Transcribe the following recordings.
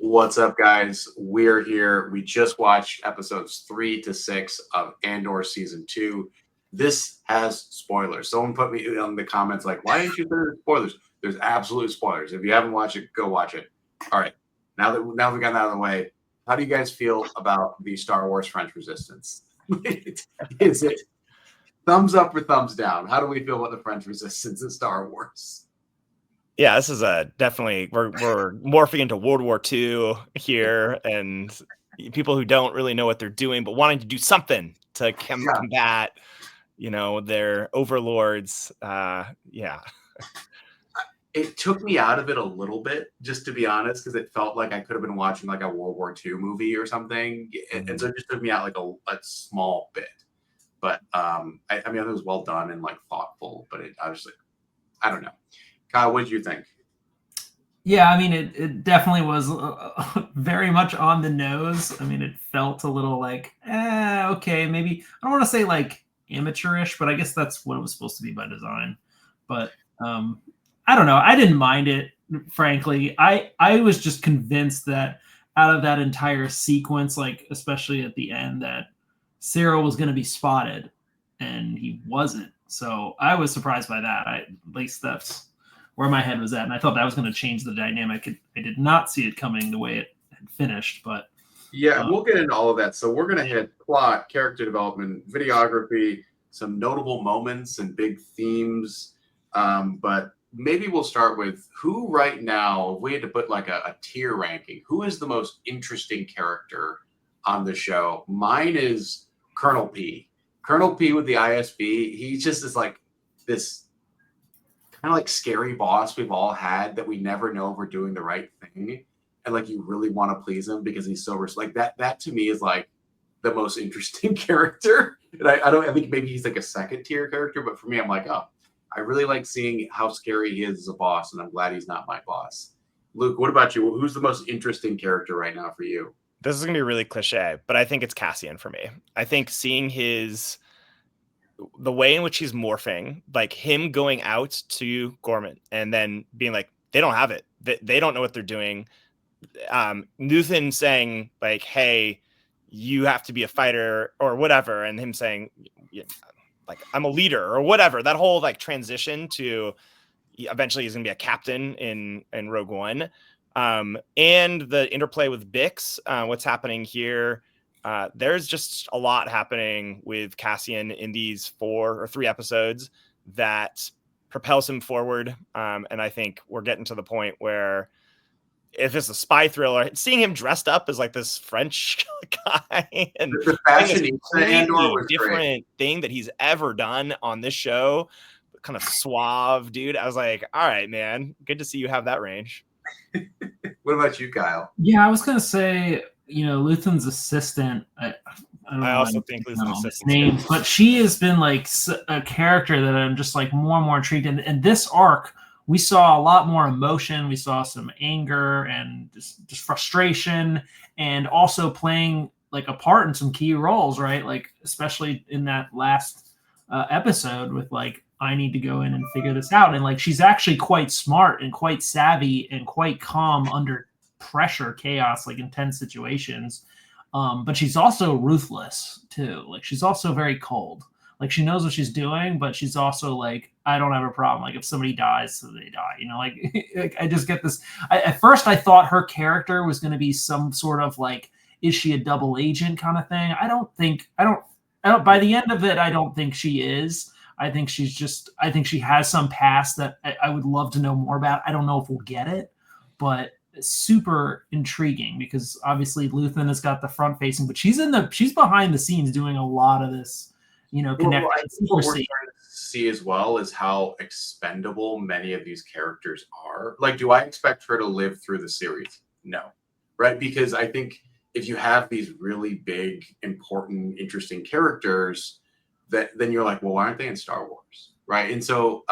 What's up, guys? We're here. We just watched episodes 3 to 6 of Andor season 2. This has spoilers. Someone put me in the comments like, "Why didn't you say there's spoilers?" There's absolute spoilers. If you haven't watched it, go watch it. All right. Now we've gotten that out of the way, how do you guys feel about the Star Wars French Resistance? Is it thumbs up or thumbs down? How do we feel about the French Resistance in Star Wars? Yeah, this is definitely we're morphing into World War II here, and people who don't really know what they're doing, but wanting to do something to combat, their overlords. Yeah. It took me out of it a little bit, just to be honest, because it felt like I could have been watching like a World War II movie or something, and so it just took me out like a small bit. But I mean, it was well done and like thoughtful, but I was like, I don't know. Kyle, what did you think? Yeah, I mean, it definitely was very much on the nose. I mean, it felt a little like, okay, maybe I don't want to say like amateurish, but I guess that's what it was supposed to be by design. But I don't know. I didn't mind it, frankly. I was just convinced that out of that entire sequence, like especially at the end, that Cyril was going to be spotted, and he wasn't. So I was surprised by that. At least that's where my head was at, and I thought that was going to change the dynamic. I did not see it coming the way it had finished, but yeah, we'll get into all of that. So we're going to hit plot, character development, videography, some notable moments and big themes. But maybe we'll start with who right now, if we had to put like a tier ranking, who is the most interesting character on the show? Mine is Colonel P. Colonel P with the ISB. He just is like this kind of like scary boss we've all had that we never know if we're doing the right thing, and like you really want to please him because he's so like that to me is like the most interesting character. And I think maybe he's like a second tier character, but for me, I'm like, oh, I really like seeing how scary he is as a boss, and I'm glad he's not my boss. Luke, what about you? Who's the most interesting character right now for you? This is gonna be really cliche, but I think it's Cassian for me. I think seeing the way in which he's morphing, like him going out to Gorman and then being like, they don't have it. They don't know what they're doing. Luthen saying like, hey, you have to be a fighter or whatever. And him saying, yeah, like, I'm a leader or whatever. That whole like transition to eventually he's going to be a captain in Rogue One. And the interplay with Bix, what's happening here. There's just a lot happening with Cassian in these 4 or 3 episodes that propels him forward. And I think we're getting to the point where if it's a spy thriller, seeing him dressed up as like this French guy and the fashion was different great. Thing that he's ever done on this show, kind of suave dude. I was like, all right, man, good to see you have that range. What about you, Kyle? Yeah, I was going to say, Luthen's assistant. I also think Luthen's assistant name, but she has been like a character that I'm just like more and more intrigued in. And this arc, we saw a lot more emotion. We saw some anger and just frustration, and also playing like a part in some key roles, right? Like especially in that last episode with like, I need to go in and figure this out. And like she's actually quite smart and quite savvy and quite calm under pressure, chaos, like intense situations. But she's also ruthless too. Like she's also very cold. Like she knows what she's doing, but she's also like, I don't have a problem. Like if somebody dies, so they die. Like I just get this. At first, I thought her character was going to be some sort of like, is she a double agent kind of thing? I don't. By the end of it, I don't think she is. I think she has some past that I would love to know more about. I don't know if we'll get it, but super intriguing because obviously Luthen has got the front facing, but she's behind the scenes doing a lot of this, connecting. What we're trying to see as well is how expendable many of these characters are. Like, do I expect her to live through the series? No, right? Because I think if you have these really big, important, interesting characters, then you're like, well, why aren't they in Star Wars, right? And so,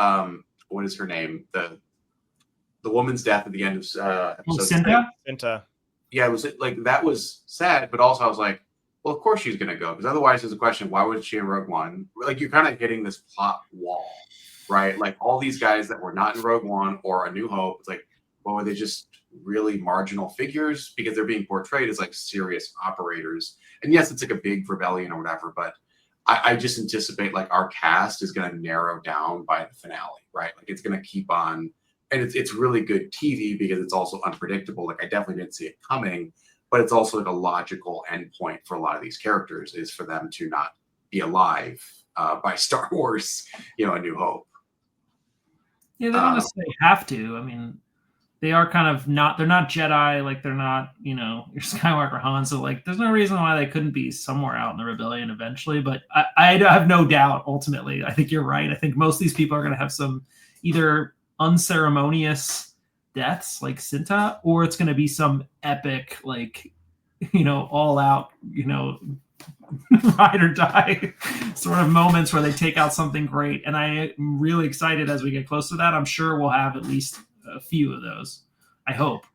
what is her name? The woman's death at the end of episode Cinta. Yeah, it was like that was sad, but also I was like, well, of course she's gonna go, because otherwise there's a question, why was she in Rogue One? Like you're kind of hitting this plot wall, right? Like all these guys that were not in Rogue One or A New Hope, it's like, or are they just really marginal figures because they're being portrayed as like serious operators? And yes, it's like a big rebellion or whatever, but I just anticipate like our cast is going to narrow down by the finale, right? Like it's going to keep on, and it's really good TV because it's also unpredictable. Like I definitely didn't see it coming, but it's also like a logical endpoint for a lot of these characters is for them to not be alive by Star Wars, A New Hope. Yeah, they don't necessarily have to. I mean, they are kind of not. They're not Jedi. Like they're not. Your Skywalker Han. So like, there's no reason why they couldn't be somewhere out in the rebellion eventually. But I have no doubt. Ultimately, I think you're right. I think most of these people are going to have some either unceremonious deaths like Cinta, or it's going to be some epic like, all out, ride or die sort of moments where they take out something great. And I am really excited as we get close to that. I'm sure we'll have at least a few of those. I hope,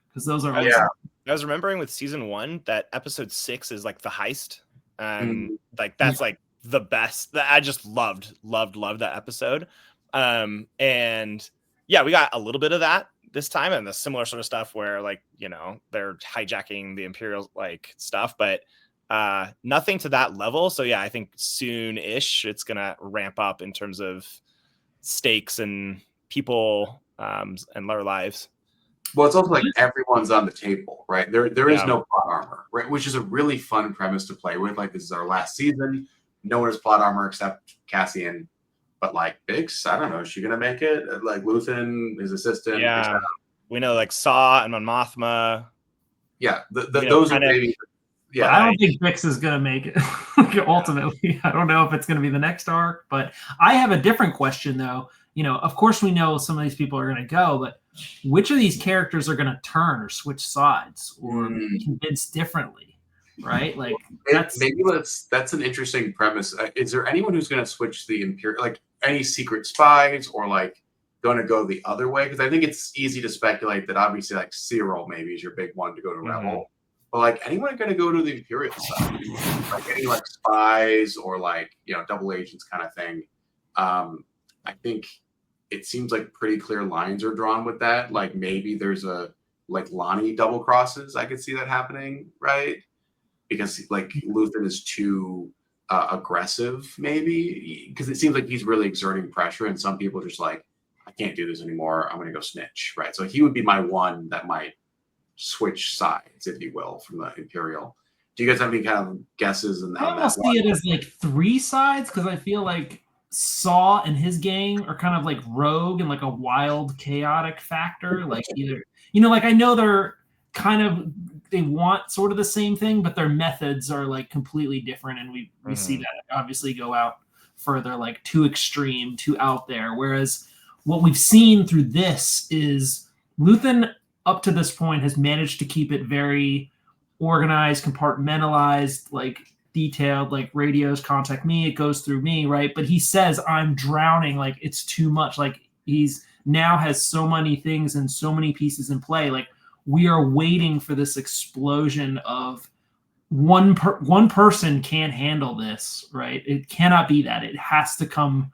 because those are Yeah. I was remembering with season 1 that episode 6 is like the heist, and like that's like the best. I just loved that episode. And yeah, we got a little bit of that this time, and the similar sort of stuff where like they're hijacking the Imperial like stuff, but nothing to that level. So yeah, I think soon-ish it's gonna ramp up in terms of stakes and people and their lives. Well, it's also like everyone's on the table, right? There is Yeah. no plot armor, right? Which is a really fun premise to play with. Like this is our last season. No one has plot armor except Cassian. But like Bix, I don't know, is she gonna make it? Like Luthen, his assistant. Yeah. We know like Saw and Mon Mothma. Yeah, those are maybe. Yeah, I don't think Bix is going to make it. Ultimately, I don't know if it's going to be the next arc, but I have a different question though. Of course we know some of these people are going to go, but which of these characters are going to turn or switch sides or be convinced differently, right? Like that's an interesting premise. Is there anyone who's going to switch the Imperial, like any secret spies, or like going to go the other way? Because I think it's easy to speculate that obviously like Cyril maybe is your big one to go to Rebel. But like anyone going to go to the Imperial side, like any like spies or like double agents kind of thing. I think it seems like pretty clear lines are drawn with that. Like maybe there's a like Lonnie double crosses. I could see that happening, right? Because like Luthen is too aggressive, maybe because it seems like he's really exerting pressure, and some people are just like, I can't do this anymore. I'm going to go snitch, right? So he would be my one that might switch sides, if you will, from the Imperial. Do you guys have any kind of guesses? I almost see it as like 3 sides, because I feel like Saw and his gang are kind of like rogue and like a wild, chaotic factor. Like either, like I know they're kind of, they want sort of the same thing, but their methods are like completely different. And we see that obviously go out further, like too extreme, too out there. Whereas what we've seen through this is Luthen up to this point has managed to keep it very organized, compartmentalized, like detailed, like radios contact me, it goes through me, right? But he says, I'm drowning, like it's too much. Like he's now has so many things and so many pieces in play. Like we are waiting for this explosion of one person can't handle this, right? It cannot be that. It has to come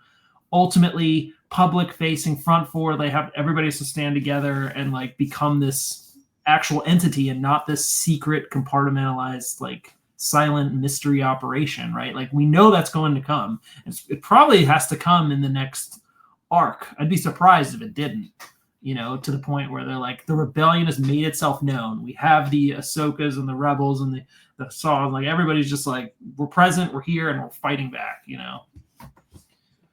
ultimately public facing, front forward. They have everybody has to stand together and like become this actual entity and not this secret compartmentalized like silent mystery operation, right? Like we know that's going to come. It probably has to come in the next arc. I'd be surprised if it didn't, to the point where they're like, the rebellion has made itself known. We have the Ahsokas and the rebels and the Saws, like everybody's just like, we're present, we're here, and we're fighting back,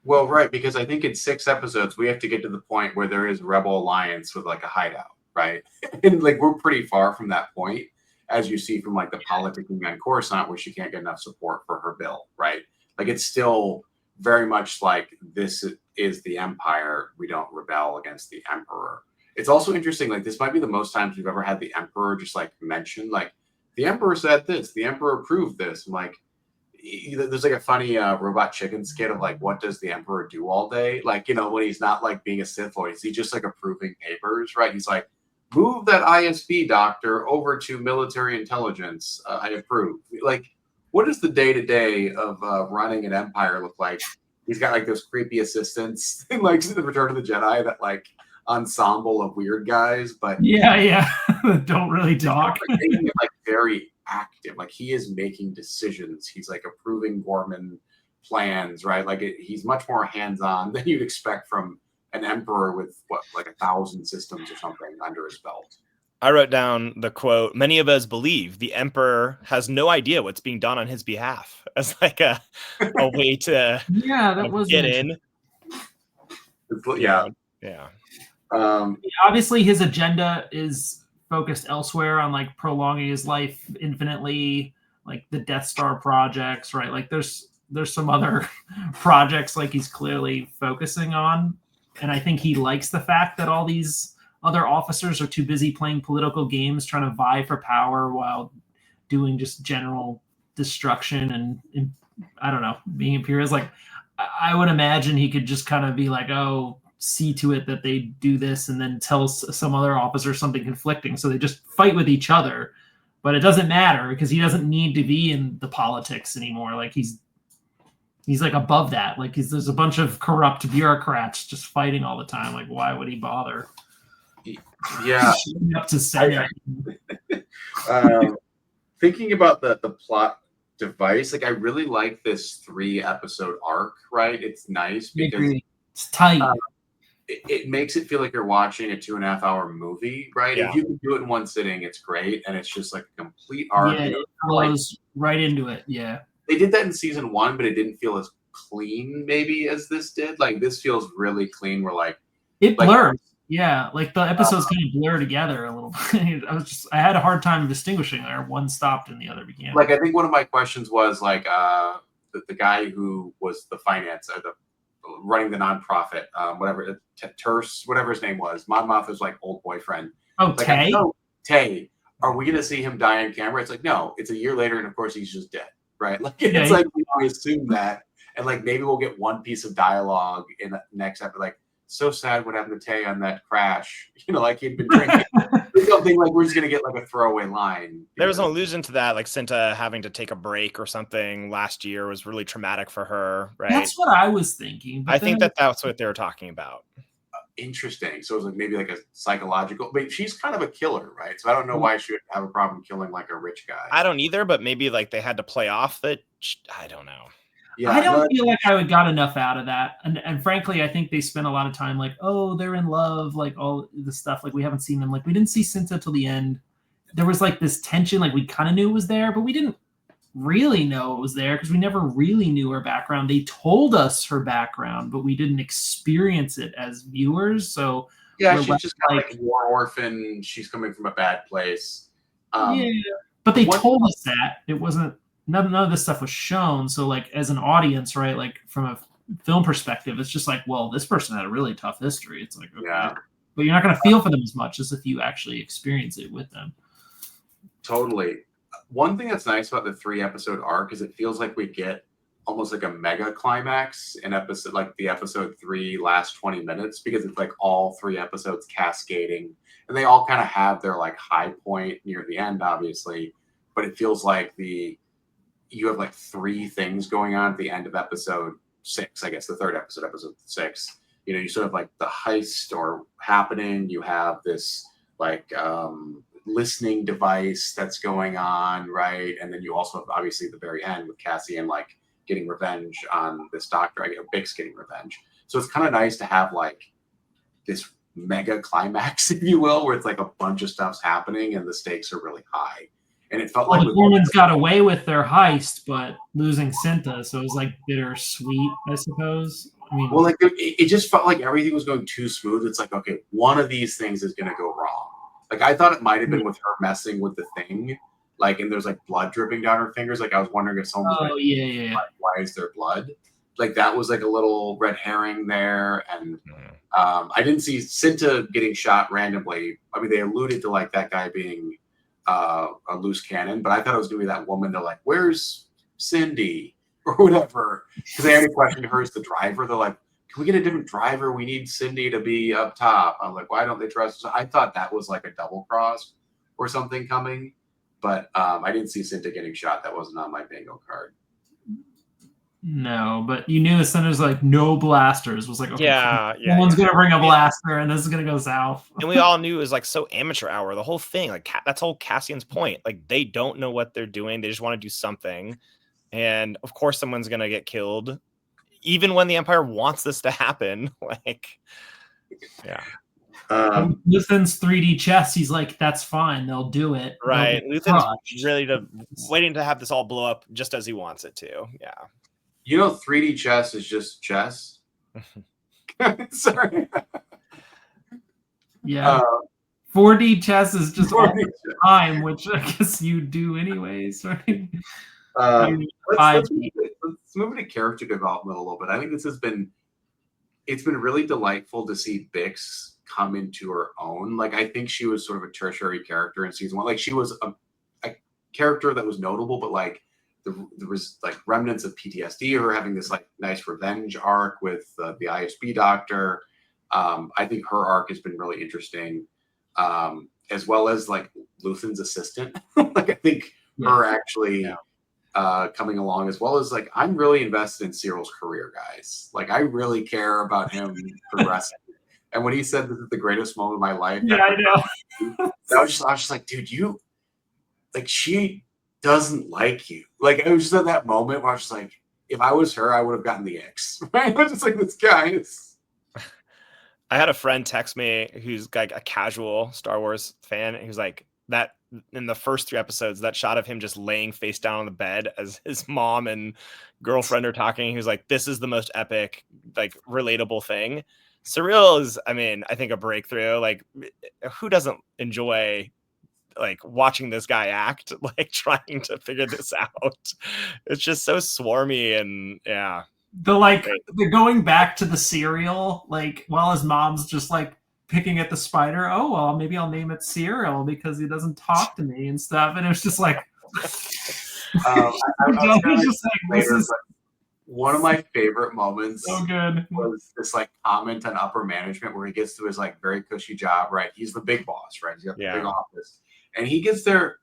Well, right, because I think in 6 episodes we have to get to the point where there is Rebel Alliance with like a hideout, right? And like we're pretty far from that point, as you see from like the politicking on Coruscant, where she can't get enough support for her bill, right? Like it's still very much like this is the Empire. We don't rebel against the Emperor. It's also interesting, like this might be the most times we've ever had the Emperor just like mentioned, like the Emperor said this, the Emperor approved this. I'm like, there's like a funny Robot Chicken skit of like, what does the Emperor do all day? Like, when he's not like being a Sith Lord, is he just like approving papers, right? He's like, move that ISB doctor over to military intelligence. I approve. Like, what does the day-to-day of running an empire look like? He's got like those creepy assistants in like the Return of the Jedi that like ensemble of weird guys, but Yeah. Don't really talk. making it like very active. Like he is making decisions. He's like approving Gorman plans, right? Like he's much more hands-on than you'd expect from an emperor with what, like 1,000 systems or something under his belt. I wrote down the quote, many of us believe the emperor has no idea what's being done on his behalf, as like a way to Yeah, that was get in. Yeah. Obviously his agenda is focused elsewhere on like prolonging his life infinitely, like the Death Star projects, right? Like there's some other projects like he's clearly focusing on, and I think he likes the fact that all these other officers are too busy playing political games trying to vie for power while doing just general destruction and I don't know, being imperialist. Like I would imagine he could just kind of be like, oh, see to it that they do this and then tell some other officer something conflicting, so they just fight with each other. But it doesn't matter because he doesn't need to be in the politics anymore. Like he's like above that. Like there's a bunch of corrupt bureaucrats just fighting all the time. Like why would he bother? Yeah. Up to Senate. Thinking about the plot device, like I really like this 3-episode arc, right? It's nice because it's tight. It makes it feel like you're watching a 2.5-hour movie, right? Yeah. If you can do it in one sitting, it's great, and it's just like a complete arc. Yeah, it flows right into it. Yeah, they did that in season 1, but it didn't feel as clean maybe as this did. Like this feels really clean. We're like it blurs. Yeah, like the episodes kind of blur together a little bit. I had a hard time distinguishing there. One stopped and the other began. Like I think one of my questions was like the guy who was the finance or the running the nonprofit, whatever Terse, whatever his name was, Mon Mothma's like old boyfriend. Oh, like, Tay. Tay, are we gonna see him die on camera? It's like no, it's a year later, and of course he's just dead, right? Like it's like we assume that, and like maybe we'll get one piece of dialogue in the next episode, like. So sad what happened to Tay on that crash. You know, like he'd been drinking. Something like we're just gonna get like a throwaway line. There was an allusion to that, like Cinta having to take a break or something last year was really traumatic for her, right? That's what I was thinking. I think that's what they were talking about. Interesting. So it was like maybe like a psychological. But she's kind of a killer, right? So I don't know why she would have a problem killing like a rich guy. I don't either, but maybe like they had to play off that. I don't know. Yeah, I don't feel like I got enough out of that. And frankly, I think they spent a lot of time like, oh, they're in love, like all the stuff. Like we haven't seen them. Like we didn't see Cinta till the end. There was like this tension, like we kind of knew it was there, but we didn't really know it was there because we never really knew her background. They told us her background, but we didn't experience it as viewers. So yeah, she's just kind of like war orphan. She's coming from a bad place. Yeah, but they told us that it wasn't. None of this stuff was shown. So like as an audience, right, like from a film perspective, it's just like, well, this person had a really tough history. It's like, okay. Yeah. But you're not going to feel for them as much as if you actually experience it with them. Totally. One thing that's nice about the 3-episode arc is it feels like we get almost like a mega climax in episode, like the episode 3 last 20 minutes, because it's like all 3 episodes cascading and they all kind of have their like high point near the end, obviously, but it feels like you have like 3 things going on at the end of episode 6, I guess the 3rd episode, episode 6. You know, you sort of like the heist or happening. You have this like listening device that's going on, right? And then you also have obviously the very end with Cassian like getting revenge on this doctor. Bix getting revenge. So it's kind of nice to have like this mega climax, if you will, where it's like a bunch of stuff's happening and the stakes are really high. And it felt like the Gormans got away with their heist, but losing Cinta, so it was like bittersweet, I suppose. I mean, well, like it just felt like everything was going too smooth. It's like, okay, one of these things is going to go wrong. Like I thought it might have been with her messing with the thing, like, and there's like blood dripping down her fingers. Like I was wondering if someone was like, yeah. Why is there blood? Like that was like a little red herring there, and I didn't see Cinta getting shot randomly. I mean, they alluded to like that guy being a loose cannon, but I thought it was gonna be that woman. They're like, "Where's Cindy?" or whatever, because they already questioned her as the driver. They're like, "Can we get a different driver? We need Cindy to be up top." I'm like, "Why don't they trust us?" I thought that was like a double cross or something coming, but I didn't see Cinta getting shot. That wasn't on my bingo card. No, but you knew as soon as like no blasters was like, okay, Yeah, someone's gonna bring a And, blaster and this is gonna go south. and we all knew it was like so amateur hour. The whole thing, like that's whole Cassian's point. Like they don't know what they're doing. They just want to do something, and of course someone's gonna get killed, even when the Empire wants this to happen. Like, yeah. Luthen's 3D chess, he's like, that's fine, they'll do it. Right. Luthen's really waiting to have this all blow up just as he wants it to. Yeah. You know, 3D chess is just chess. Sorry. Yeah. 4D chess is just all the time, which I guess you do anyways, right? Let's move into character development a little bit. I think it's been really delightful to see Bix come into her own. Like, I think she was sort of a tertiary character in season 1. Like, she was a character that was notable, but like there was like remnants of PTSD of her having this like nice revenge arc with the ISB doctor. I think her arc has been really interesting, as well as like Luthen's assistant. Like, I think her actually coming along, as well as like, I'm really invested in Cyril's career, guys. Like, I really care about him progressing. And when he said this is the greatest moment of my life, I know. I was just like, dude, you like, she doesn't like you. Like, I was just at that moment where I was just like, if I was her, I would have gotten the X. Right? I was just like, this guy is. I had a friend text me who's like a casual Star Wars fan. And he was like, that in the first 3 episodes, that shot of him just laying face down on the bed as his mom and girlfriend are talking. He was like, this is the most epic, like relatable thing. Surreal is, I mean, I think a breakthrough. Like, who doesn't enjoy like watching this guy act, like trying to figure this out? It's just so swarmy and yeah. The going back to the cereal, like while his mom's just like picking at the spider. Oh well, maybe I'll name it Cyril because he doesn't talk to me and stuff. And it was just like, one of my favorite moments so good was this like comment on upper management where he gets to his like very cushy job, right? He's the big boss, right? He's got the big office, and he gets there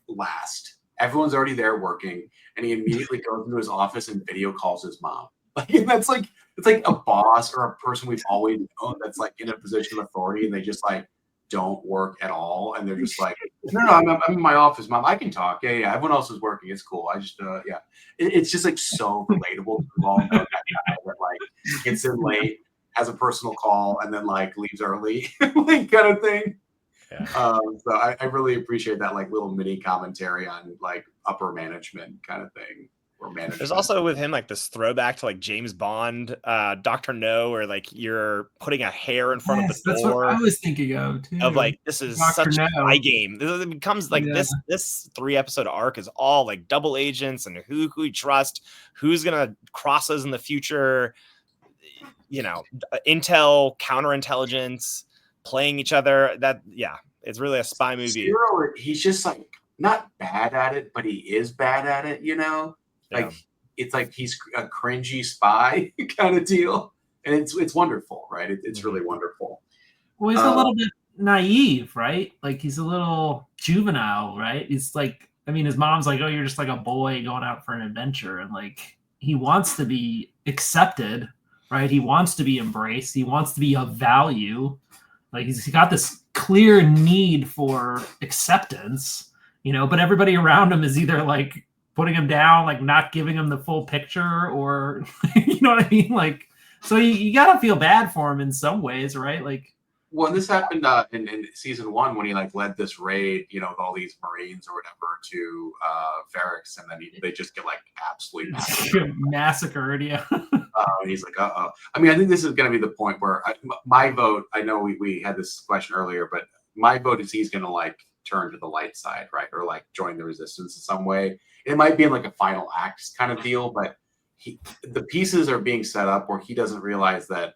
last. Everyone's already there working, and he immediately goes into his office and video calls his mom. Like, that's like, it's like a boss or a person we've always known that's like in a position of authority, and they just like don't work at all, and they're just like, no, I'm in my office, mom. I can talk. Yeah. Everyone else is working. It's cool. I just it's just like so relatable. We all know that guy that like gets in late, has a personal call, and then like leaves early, like kind of thing. Yeah. So I really appreciate that like little mini commentary on like upper management kind of thing. Or management. There's also with him like this throwback to like James Bond, Dr. No, where like you're putting a hair in front of the door. That's what I was thinking of too. Of like, this is Dr. such a spy game. It becomes like this 3-episode arc is all like double agents and who you trust, who's gonna cross us in the future. You know, intel, counterintelligence, playing each other. It's really a spy movie. Cyril, he's just like not bad at it, but he is bad at it, you know? Like, it's like he's a cringy spy kind of deal. And it's wonderful, right? It's really wonderful. Well, he's a little bit naive, right? Like, he's a little juvenile, right? He's like, I mean, his mom's like, oh, you're just like a boy going out for an adventure. And like, he wants to be accepted, right? He wants to be embraced. He wants to be of value. Like, he's got this clear need for acceptance, you know, but everybody around him is either like putting him down, like not giving him the full picture, or you know what I mean? Like, so you gotta feel bad for him in some ways, right? Like, well, this happened in season 1 when he like led this raid, you know, with all these Marines or whatever to Ferrix, and then they just get like absolutely massacred. Yeah. And he's like, uh-oh. I mean, I think this is going to be the point where my vote, I know we had this question earlier, but my vote is he's going to like turn to the light side, right? Or like join the resistance in some way. It might be in like a final act kind of deal, but the pieces are being set up where he doesn't realize that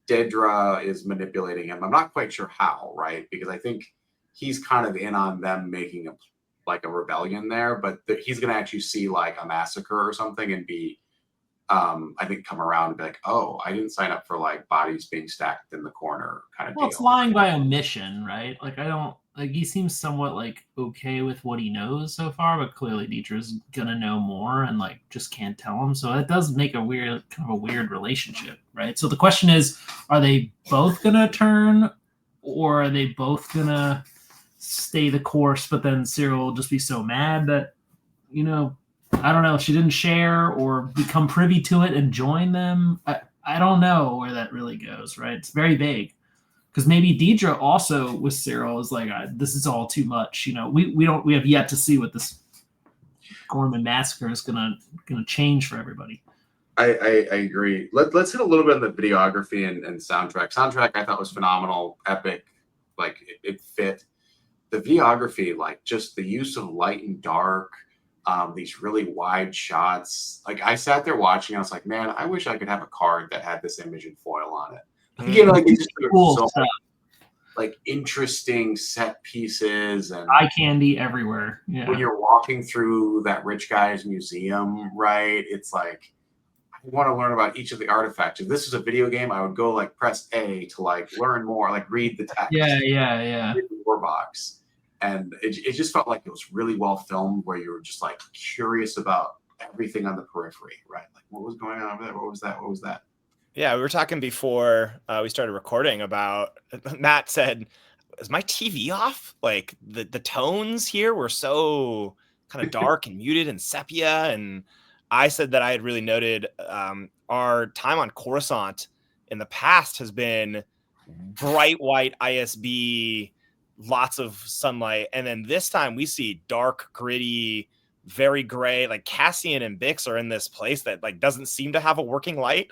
Dedra is manipulating him. I'm not quite sure how, right? Because I think he's kind of in on them making a rebellion there, but he's going to actually see like a massacre or something and be, I think, come around and be like, oh, I didn't sign up for like bodies being stacked in the corner kind of deal. It's lying by omission, right? Like, I don't like he seems somewhat like okay with what he knows so far, but clearly Dietrich's gonna know more and like just can't tell him. So that does make a weird relationship, right? So the question is, are they both gonna turn, or are they both gonna stay the course? But then Cyril will just be so mad that, you know, I don't know if she didn't share or become privy to it and join them. I don't know where that really goes, right? It's very vague. Because maybe Deidre also with Cyril is like, this is all too much. You know, we have yet to see what this Gorman massacre is gonna change for everybody. I agree. Let's hit a little bit on the videography and soundtrack. Soundtrack I thought was phenomenal, epic, like it fit. The videography, like just the use of light and dark, these really wide shots. Like I sat there watching, I was like, man, I wish I could have a card that had this image in foil on it. You know, like it's just Cool so stuff. like interesting set pieces and eye candy everywhere. Yeah. when you're walking through that rich guy's museum, right? It's like I want to learn about each of the artifacts. If this was a video game, I would go like press A to like learn more, like read the text. Yeah. Read the war box. And it just felt like it was really well filmed where you were just like curious about everything on the periphery, right? Like what was going on over there? What was that? What was that? Yeah, we were talking before we started recording about, Matt said, is my TV off? Like the tones here were so kind of dark and muted and sepia. And I said that I had really noted our time on Coruscant in the past has been bright white ISB, lots of sunlight. And then this time we see dark, gritty, very gray. Like Cassian and Bix are in this place that like doesn't seem to have a working light.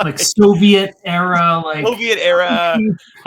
Like Soviet era,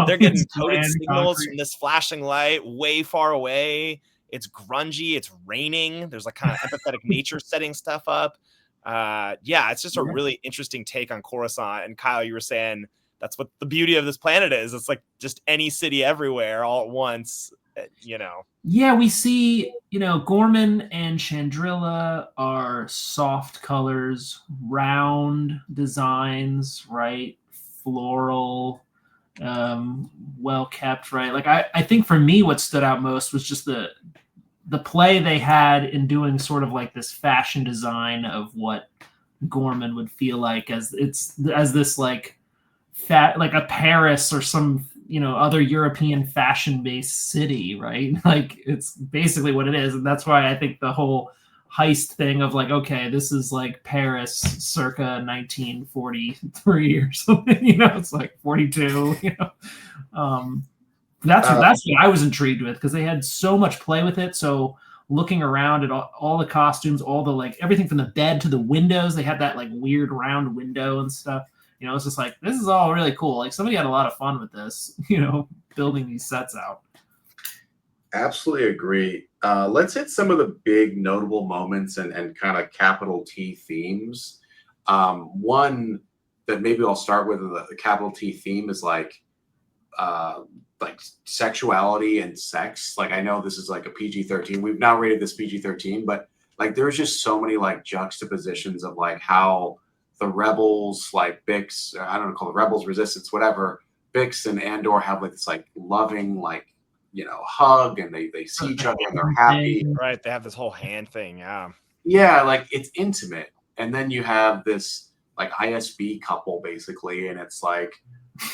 They're getting coded signals from this flashing light way far away. It's grungy. It's raining. There's like kind of empathetic nature setting stuff up. Yeah, it's just a really interesting take on Coruscant. And Kyle, you were saying that's what the beauty of this planet is. It's like just any city everywhere all at once, you know. Yeah, we see, you know, Gorman and Chandrilla are soft colors, round designs, right? Floral, well kept, right? Like I think for me, what stood out most was just the play they had in doing sort of like this fashion design of what Gorman would feel like as this like like a Paris or some, you know, other European fashion-based city, right? Like it's basically what it is. And that's why I think the whole heist thing of like, okay, this is like Paris circa 1943 or something, you know, it's like 42, you know. That's what I was intrigued with, because they had so much play with it. So looking around at all the costumes, all the like everything from the bed to the windows, they had that like weird round window and stuff. You know, it's just like, this is all really cool. Like somebody had a lot of fun with this, you know, building these sets out. Absolutely agree. Let's hit some of the big notable moments and kind of capital T themes. One that maybe I'll start with, the capital T theme is like sexuality and sex. Like I know this is like a PG-13. We've now rated this PG-13, but like there's just so many like juxtapositions of like how the rebels, like Bix, I don't know, call the rebels, resistance, whatever. Bix and Andor have like this like loving, like, you know, hug, and they see each other and they're happy. Right. They have this whole hand thing. Yeah. Yeah. Like it's intimate. And then you have this like ISB couple basically. And it's like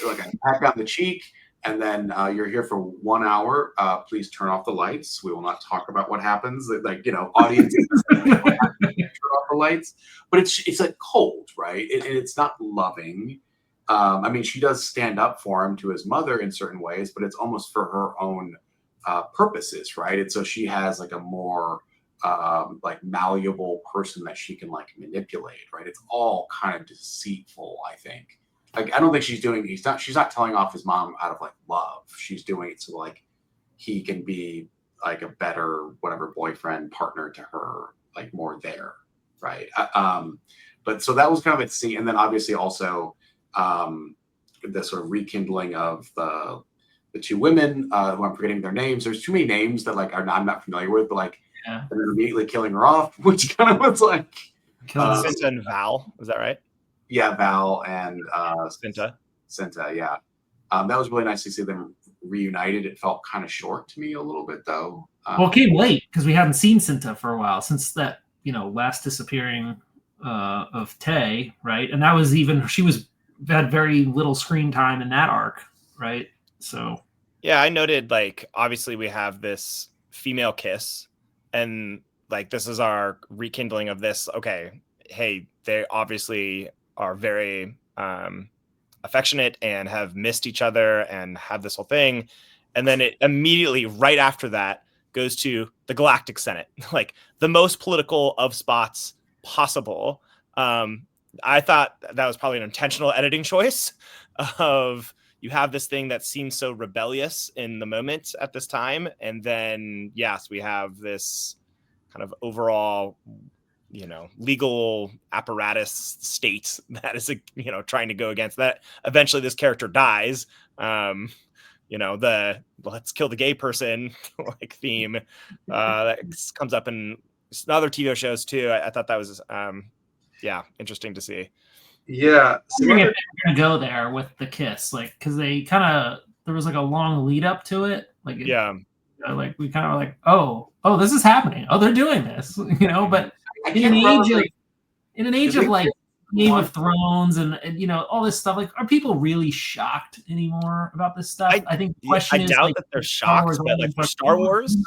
a peck on the cheek. And then you're here for 1 hour. Please turn off the lights. We will not talk about what happens. Like, you know, audience turn off the lights. But it's like cold, right? And it's not loving. I mean, she does stand up for him to his mother in certain ways, but it's almost for her own purposes, right? And so she has like a more like malleable person that she can like manipulate, right? It's all kind of deceitful, I think. Like I don't think she's not telling off his mom out of like love. She's doing it so like he can be like a better whatever boyfriend partner to her, like more there, right? But so that was kind of a scene, and then obviously also the sort of rekindling of the two women who I'm forgetting their names. There's too many names that like I'm not familiar with, but like they're immediately killing her off, which kind of was like Cinta and Val, is that right? Yeah, Val and Cinta. Yeah. That was really nice to see them reunited. It felt kind of short to me a little bit, though. Well, it came late because we hadn't seen Cinta for a while since that, last disappearing of Tay, right? And that was had very little screen time in that arc, right? So yeah, I noted like obviously we have this female kiss, and like this is our rekindling of this. Okay, hey, they obviously are very affectionate and have missed each other and have this whole thing, and then it immediately right after that goes to the Galactic Senate, like the most political of spots possible. I thought that was probably an intentional editing choice of you have this thing that seems so rebellious in the moment at this time. And then, yes, we have this kind of overall, legal apparatus state that is, trying to go against that. Eventually this character dies. The let's kill the gay person like theme that comes up in other TV shows too. I thought that was interesting to see. Yeah, I'm wondering if they're gonna go there with the kiss, like because they there was like a long lead up to it, like like we kind of like oh this is happening, oh they're doing this, but in an age of like Game of Thrones and all this stuff, like are people really shocked anymore about this stuff? I think the question is, doubt like, that they're shocked, but like for Star Wars,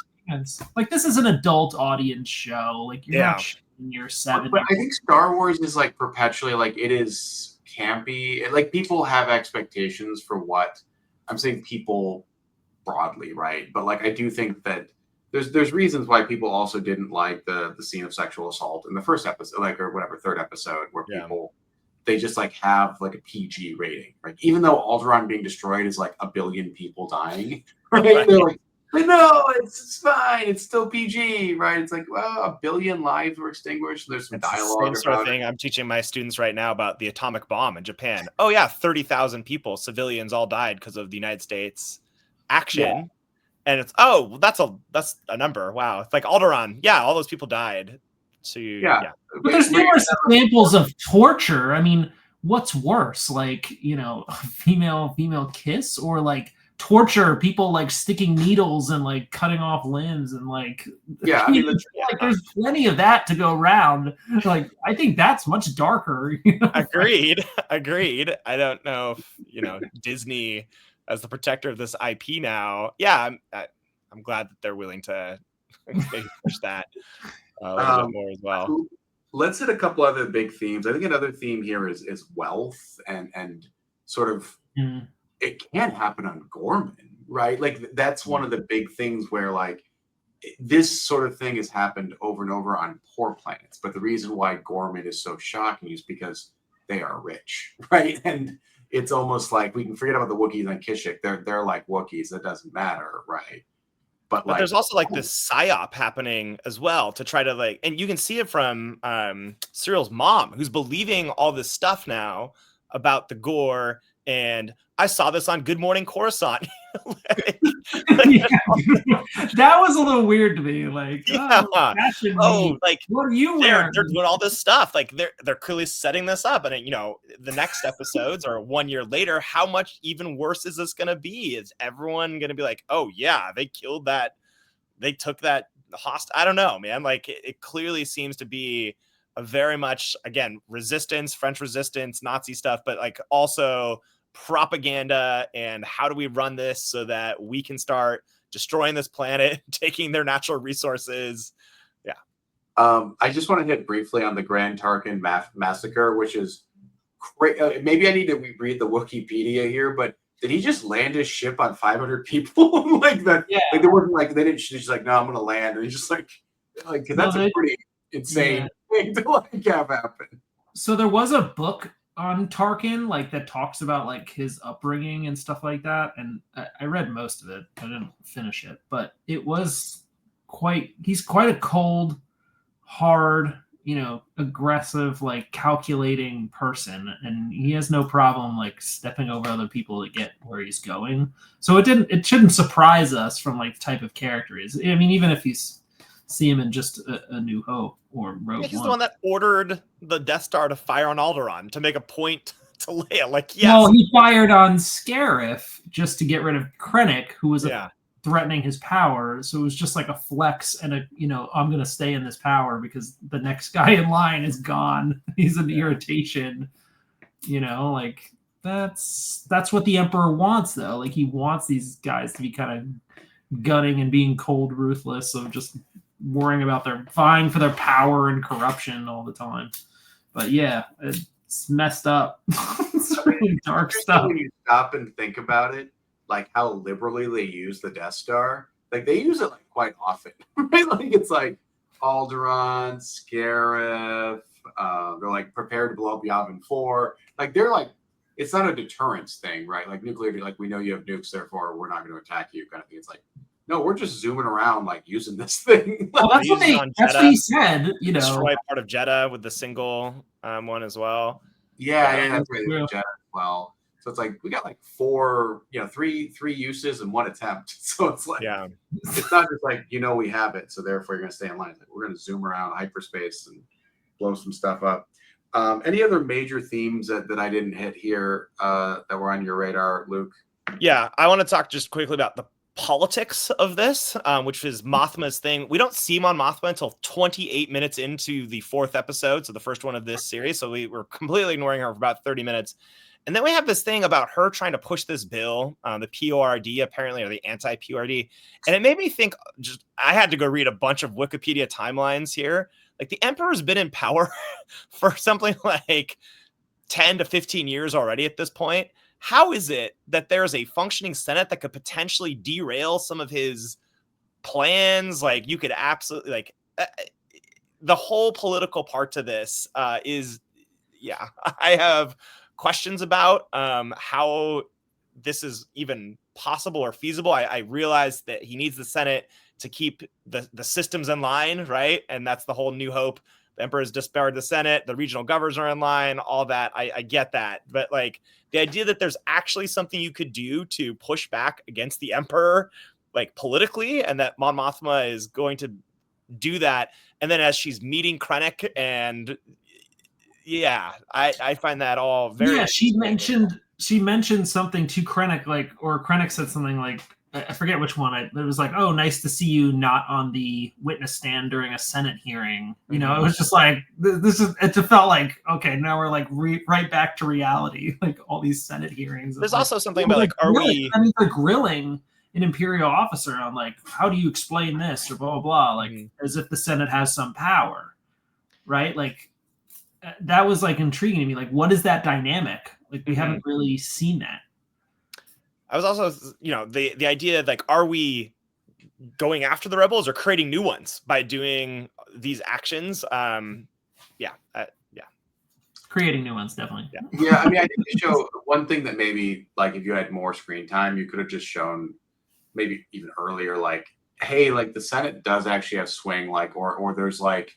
like this is an adult audience show, like you're not in your 7. But I think Star Wars is like perpetually like it is campy. Like people have expectations for what I'm saying, people broadly, right? But like I do think that there's reasons why people also didn't like the scene of sexual assault in the first episode, like or whatever third episode, where people they just like have like a PG rating, right? Even though Alderaan being destroyed is like a billion people dying, right? They're like, but no, it's fine. It's still PG, right? It's like, well, a billion lives were extinguished. There's some dialogue. Same sort of thing I'm teaching my students right now about the atomic bomb in Japan. Oh yeah, 30,000 people, civilians, all died because of the United States action. Yeah. And it's that's a number. Wow, it's like Alderaan. Yeah, all those people died. But there's numerous examples of torture. I mean, what's worse, like female kiss or like torture, people like sticking needles and like cutting off limbs and like there's plenty of that to go around. Like I think that's much darker. Agreed. I don't know if Disney as the protector of this IP now. Yeah, I'm glad that they're willing to maybe push that a little bit more as well. Let's hit a couple other big themes. I think another theme here is wealth and sort of it can't happen on Gorman, right? Like that's one of the big things where like this sort of thing has happened over and over on poor planets. But the reason why Gorman is so shocking is because they are rich, right? And it's almost like we can forget about the Wookiees on Kashyyyk. They're like Wookiees. That doesn't matter, right? But like, there's also like this psyop happening as well to try to like, and you can see it from Cyril's mom, who's believing all this stuff now about the gore. And I saw this on Good Morning Coruscant. That was a little weird to me. Like, like what are you wearing? They're doing all this stuff. Like they're clearly setting this up, and the next episodes or 1 year later, how much even worse is this going to be? Is everyone going to be like, oh yeah, they killed that, they took that hostage? I don't know, man. Like it clearly seems to be a very much again resistance, French resistance, Nazi stuff, but like also propaganda and how do we run this so that we can start destroying this planet, taking their natural resources. I just want to hit briefly on the Grand Tarkin massacre, which is great. Maybe I need to read the Wikipedia here, but did he just land his ship on 500 people like that? Yeah. Like they weren't like they didn't. She's like, no, I'm gonna land, and he's just like because that's a pretty insane thing to like have happen. So there was a book on Tarkin, like that talks about like his upbringing and stuff like that, and I read most of it. I didn't finish it, but it was he's quite a cold, hard, aggressive, like calculating person, and he has no problem like stepping over other people to get where he's going. So it shouldn't surprise us from like the type of character he is. I mean, even if he's see him in just a New Hope or Rogue One. He's the one that ordered the Death Star to fire on Alderaan to make a point to Leia. Like, yes. Well, he fired on Scarif just to get rid of Krennic, who was Yeah. threatening his power. So it was just like a flex and I'm going to stay in this power because the next guy in line is gone. He's an irritation. Like that's what the Emperor wants, though. Like he wants these guys to be kind of gunning and being cold, ruthless, of just worrying about their vying for their power and corruption all the time. But yeah, it's messed up. It's really dark stuff. When you stop and think about it, like how liberally they use the Death Star, like they use it like quite often, right? Like it's like Alderaan, Scarif. They're like prepared to blow up Yavin 4. Like they're like, it's not a deterrence thing, right? Like nuclear, like we know you have nukes, therefore we're not going to attack you, kind of thing. It's like, no, we're just zooming around, like using this thing. Well, that's what he said. Destroy part of Jeddah with the single one as well. Yeah, that's right. Jeddah as well. So it's like we got like three uses and one attempt. So it's like, it's not just like we have it, so therefore you're going to stay in line. Like, we're going to zoom around hyperspace and blow some stuff up. Any other major themes that I didn't hit here that were on your radar, Luke? Yeah, I want to talk just quickly about the politics of this, which is Mothma's thing. We don't see Mon Mothma until 28 minutes into the 4th episode, so the first one of this series. So we were completely ignoring her for about 30 minutes. And then we have this thing about her trying to push this bill, the PORD apparently, or the anti-PORD. And it made me think, I had to go read a bunch of Wikipedia timelines here. Like the Emperor's been in power for something like 10 to 15 years already at this point. How is it that there's a functioning Senate that could potentially derail some of his plans? Like you could absolutely the whole political part to this is, I have questions about how this is even possible or feasible. I realize that he needs the Senate to keep the systems in line, right? And that's the whole New Hope. The Emperor's disbarred the Senate, the regional governors are in line, all that. I get that. But like the idea that there's actually something you could do to push back against the Emperor, like politically, and that Mon Mothma is going to do that. And then as she's meeting Krennic and I find that all very. Yeah, she mentioned something to Krennic, or Krennic said something like, I forget which one. It was like, "Oh, nice to see you not on the witness stand during a Senate hearing." It was just like it just felt like, okay, now we're like right back to reality. Like all these Senate hearings. There's also something about like, are we? I mean, they're grilling an imperial officer on like, how do you explain this or blah blah blah, like as if the Senate has some power, right? Like that was like intriguing to me. Like, what is that dynamic? Like we haven't really seen that. I was also, the idea, like, are we going after the rebels or creating new ones by doing these actions? Creating new ones, definitely. Yeah, I mean, I think the show, one thing that maybe, like, if you had more screen time, you could have just shown maybe even earlier, like, hey, like, the Senate does actually have swing, like, or there's, like,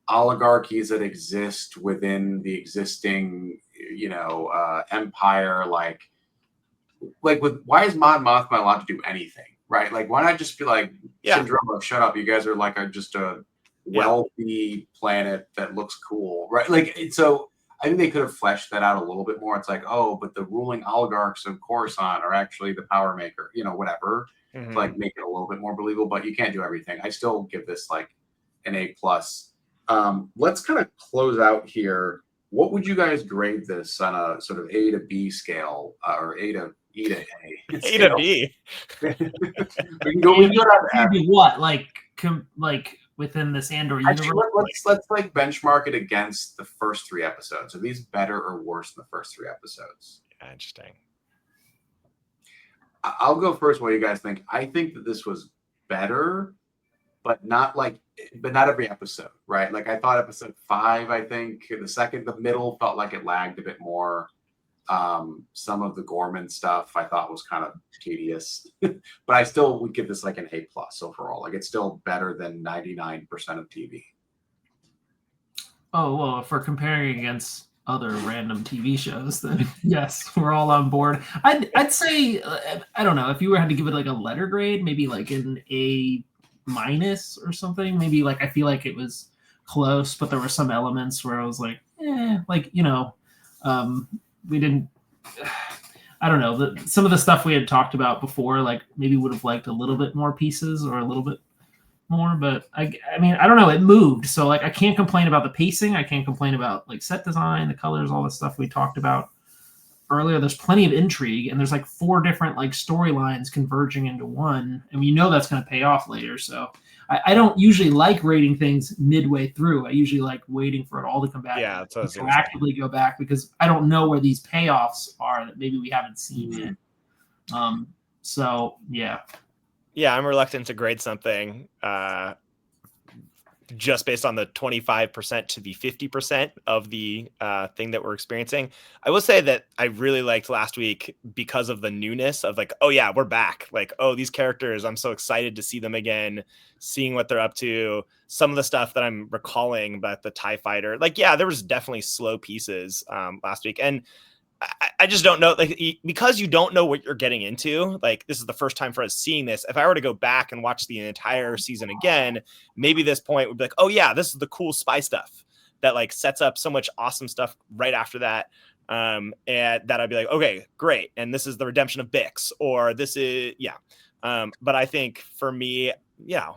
oligarchies that exist within the existing, empire, like why is Mon Mothma allowed to do anything, right? Like, why not just be like, Syndrome, shut up, you guys are like just a wealthy planet that looks cool, right? Like, so I think they could have fleshed that out a little bit more. It's like, oh, but the ruling oligarchs of Coruscant are actually the power maker, whatever. To like make it a little bit more believable, but you can't do everything. I still give this like an A+. Let's kind of close out here. What would you guys grade this on a sort of A to B scale, or A to E to A? A to B. We can go down what, like within this Andor universe? Actually, let's like benchmark it against the first 3 episodes. Are these better or worse than the first 3 episodes? Yeah, interesting. I'll go first. What do you guys think? I think that this was better, but not every episode, right? Like I thought episode 5, I think the middle felt like it lagged a bit more. Some of the Gorman stuff I thought was kind of tedious, but I still would give this like an A+ overall. Like it's still better than 99% of TV. Oh, well, if we're comparing against other random TV shows, then yes, we're all on board. I'd say, I don't know, if you had to give it like a letter grade, maybe like an A- or something. Maybe like I feel like it was close, but there were some elements where I was like, we didn't. I don't know. Some of the stuff we had talked about before, like maybe would have liked a little bit more pieces or a little bit more, but I mean, I don't know. It moved, so like I can't complain about the pacing. I can't complain about like set design, the colors, all the stuff we talked about earlier. There's plenty of intrigue, and there's like 4 different like storylines converging into one, and we know that's going to pay off later. So I don't usually like rating things midway through. I usually like waiting for it all to come back. Yeah, that's what I was to gonna say. actively go back because I don't know where these payoffs are that maybe we haven't seen yet. So yeah. Yeah, I'm reluctant to grade something just based on the 25% to the 50% of the thing that we're experiencing. I will say that I really liked last week because of the newness of like, oh yeah, we're back. Like, oh, these characters, I'm so excited to see them again, seeing what they're up to. Some of the stuff that I'm recalling about the TIE fighter, like, yeah, there was definitely slow pieces last week. And I just don't know, like, because you don't know what you're getting into. Like, this is the first time for us seeing this. If I were to go back and watch the entire season again, maybe this point would be like, oh yeah, this is the cool spy stuff that like sets up so much awesome stuff right after that. And that I'd be like, okay, great. And this is the redemption of Bix, or this is, yeah. But I think for me, yeah,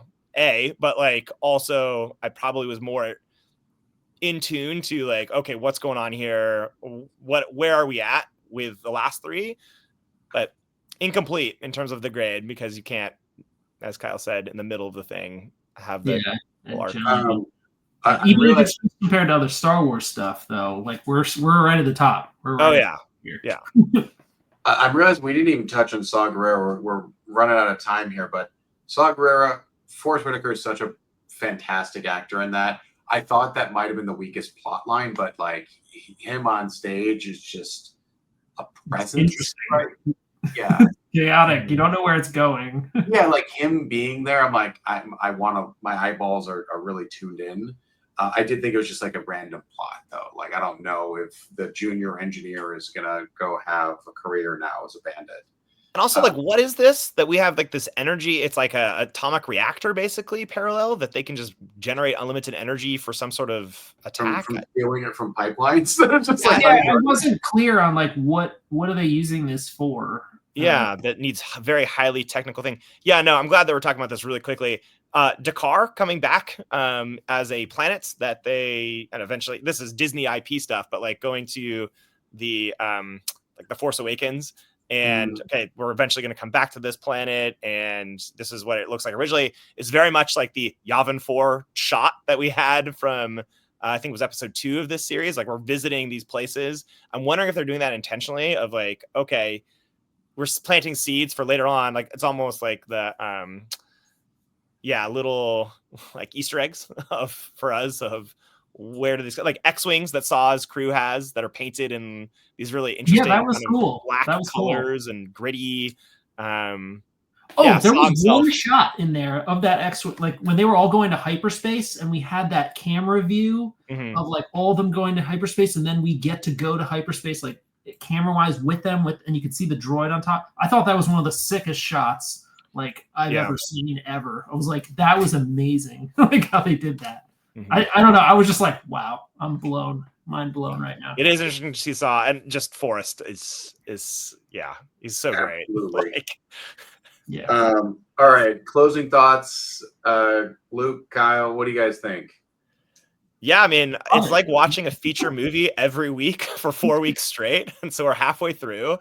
but like also I probably was more in tune to like, okay, what's going on here? Where are we at with the last 3? But incomplete in terms of the grade, because you can't, as Kyle said, in the middle of the thing, have the arc. Even if it's compared to other Star Wars stuff, though, like we're right at the top. We're right yeah. I realized we didn't even touch on Saw Gerrera. We're running out of time here, but Saw Gerrera, Forrest Whitaker is such a fantastic actor in that. I thought that might have been the weakest plot line, but like him on stage is just a presence. Interesting. Right? Yeah. Chaotic. You don't know where it's going. Yeah, like him being there, I'm like, I want to, my eyeballs are really tuned in. I did think it was just like a random plot, though. Like, I don't know if the junior engineer is going to go have a career now as a bandit. And also, like, what is this that we have? Like this energy, it's like a atomic reactor, basically parallel, that they can just generate unlimited energy for some sort of attack. From stealing it from pipelines. Just like, I wasn't clear on like what are they using this for? Yeah, that needs very highly technical thing. Yeah, no, I'm glad that we're talking about this really quickly. Dakar coming back as a planet that they, and eventually this is Disney IP stuff, but like going to the like the Force Awakens. And okay, we're eventually going to come back to this planet, and this is what it looks like originally. It's very much like the Yavin 4 shot that we had from I think it was episode 2 of this series. Like, we're visiting these places. I'm wondering if they're doing that intentionally, of like, okay, we're planting seeds for later on. Like, it's almost like the little like Easter eggs for us of where do these, like X-Wings that Saw's crew has that are painted in these really interesting that was cool. black that was colors cool. And gritty. There was one shot in there of that X, like when they were all going to hyperspace, and we had that camera view of like all of them going to hyperspace, and then we get to go to hyperspace like camera-wise with them, and you could see the droid on top. I thought that was one of the sickest shots like I've ever seen ever. I was like, that was amazing. Like how they did that. I don't know. I was just like, wow, I'm mind blown right now. It is interesting to see Saw, and just Forrest is he's so great. Like, yeah. All right. Closing thoughts. Luke, Kyle, what do you guys think? Yeah, I mean, it's like watching a feature movie every week for 4 weeks straight. And so we're halfway through.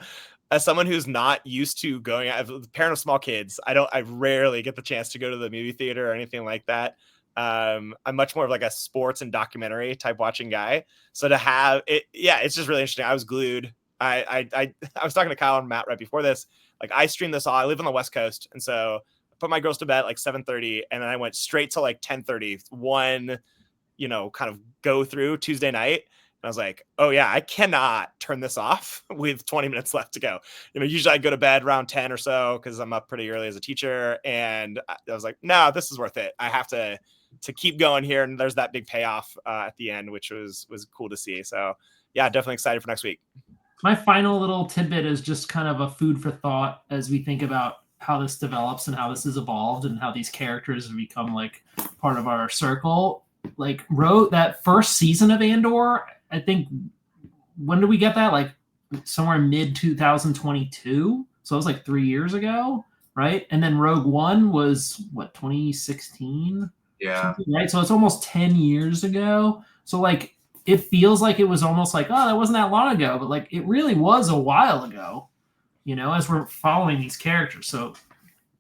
As someone who's not used to going out, a parent of small kids, I rarely get the chance to go to the movie theater or anything like that. I'm much more of like a sports and documentary type watching guy. So to have it, it's just really interesting. I was glued. I was talking to Kyle and Matt right before this. Like, I streamed this all. I live on the West Coast, and so I put my girls to bed at like 7:30, and then I went straight to like 10:30. One, kind of go through Tuesday night. And I was like, oh yeah, I cannot turn this off with 20 minutes left to go. Usually I go to bed around 10 or so because I'm up pretty early as a teacher. And I was like, no, this is worth it. I have to keep going here. And there's that big payoff at the end, which was cool to see. So yeah, definitely excited for next week. My final little tidbit is just kind of a food for thought as we think about how this develops and how this has evolved and how these characters have become like part of our circle. Like, that first season of Andor, I think, when did we get that? Like somewhere mid 2022. So it was like 3 years ago, right? And then Rogue One was what, 2016? Yeah. Right. So it's almost 10 years ago. So like it feels like it was almost like, oh, that wasn't that long ago, but like it really was a while ago, as we're following these characters. So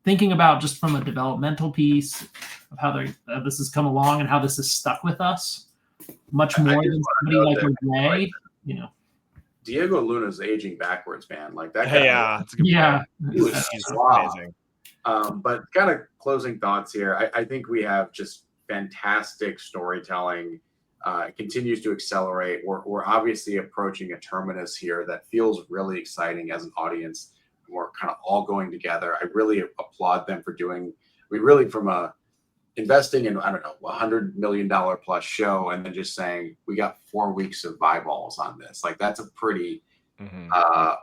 thinking about just from a developmental piece of how this has come along and how this has stuck with us much more than somebody like a Ray, Diego Luna's aging backwards, man. Like that guy. Yeah, that's a good yeah, point. He was He's wow. amazing. But kind of closing thoughts here. I think we have just fantastic storytelling. It continues to accelerate. We're obviously approaching a terminus here that feels really exciting as an audience. We're kind of all going together. I really applaud them for doing. Really from a investing in, I don't know, $100 million plus show, and then just saying we got 4 weeks of eyeballs on this. Like that's a pretty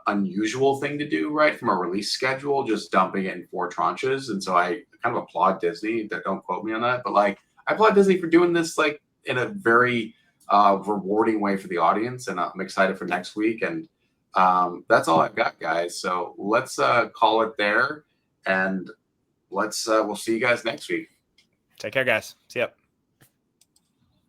unusual thing to do, right? From a release schedule, just dumping it in 4 tranches. And so I kind of applaud Disney. Don't quote me on that, but like I applaud Disney for doing this like in a very rewarding way for the audience. And I'm excited for next week. And that's all I've got, guys. So let's call it there, and we'll see you guys next week. Take care, guys. See ya.